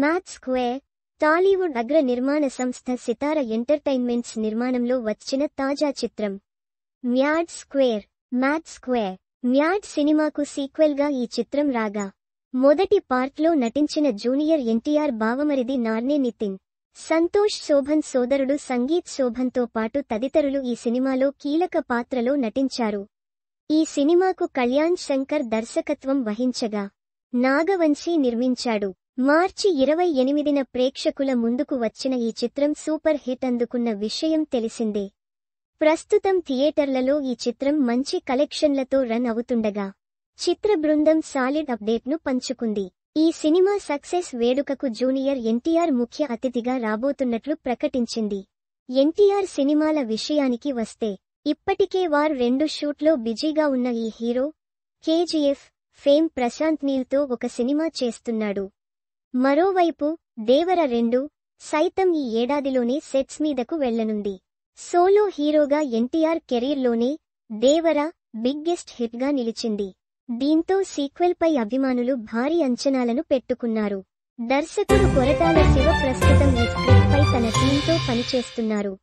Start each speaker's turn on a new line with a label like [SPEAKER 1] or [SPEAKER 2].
[SPEAKER 1] Mad square Tollywood అగ్ర నిర్మాణ సంస్థ సితార ఎంటర్టైన్మెంట్స్ నిర్మాణంలో వచ్చిన తాజా చిత్రం మ్యాడ్ స్క్వేర్. మ్యాడ్ సినిమాకు సీక్వెల్గా ఈ చిత్రం రాగా, మొదటి పార్ట్లో నటించిన జూనియర్ ఎన్టీఆర్ బావమరిది నార్నే నితిన్, సంతోష్ శోభన్ సోదరుడు సంగీత్ శోభన్తో పాటు తదితరులు ఈ సినిమాలో కీలక పాత్రలో నటించారు. ఈ సినిమాకు కళ్యాణ్ శంకర్ దర్శకత్వం వహించగా, నాగవంశీ నిర్మించాడు. మార్చి 28న ప్రేక్షకుల ముందుకు వచ్చిన ఈ చిత్రం సూపర్ హిట్ అందుకున్న విషయం తెలిసిందే. ప్రస్తుతం థియేటర్లలో ఈ చిత్రం మంచి కలెక్షన్లతో రన్ అవుతుండగా, చిత్ర బృందం సాలిడ్ అప్డేట్ను పంచుకుంది. ఈ సినిమా సక్సెస్ వేడుకకు జూనియర్ ఎన్టీఆర్ ముఖ్య అతిథిగా రాబోతున్నట్లు ప్రకటించింది. ఎన్టీఆర్ సినిమాల విషయానికి వస్తే, ఇప్పటికే వార్ 2 షూట్లో బిజీగా ఉన్న ఈ హీరో, కేజీఎఫ్ ఫేమ్ ప్రశాంత్ నీల్తో ఒక సినిమా చేస్తున్నాడు. మరోవైపు దేవర 2 సైతం ఈ ఏడాదిలోనే సెట్స్ మీదకు వెళ్లనుంది. సోలో హీరోగా ఎన్టీఆర్ కెరీర్లోనే దేవర బిగ్గెస్ట్ హిట్గా నిలిచింది. దీంతో సీక్వెల్పై అభిమానులు భారీ అంచనాలను పెట్టుకున్నారు. దర్శకుడు కొరటాల శివ ప్రస్తుతం ఈ స్క్రిప్ట్పై తన టీంతో పనిచేస్తున్నారు.